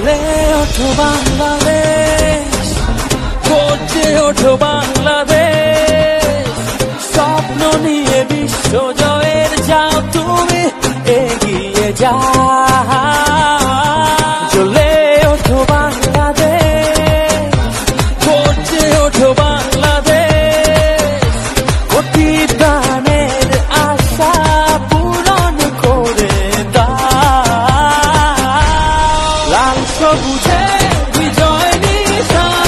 লে ওঠো বাংলাদেশ, গর্জে ওঠো বাংলাদেশ, স্বপ্ন নিয়ে বিশ্ব জয়ের যাও তুমি এগিয়ে যাও। চলে ওঠো বাংলাদেশ, গর্জে ওঠো বাংলাদেশ, কোটি প্রাণের আশা পূরণ করে দাও। লাল সবুজে বিজয় নিশান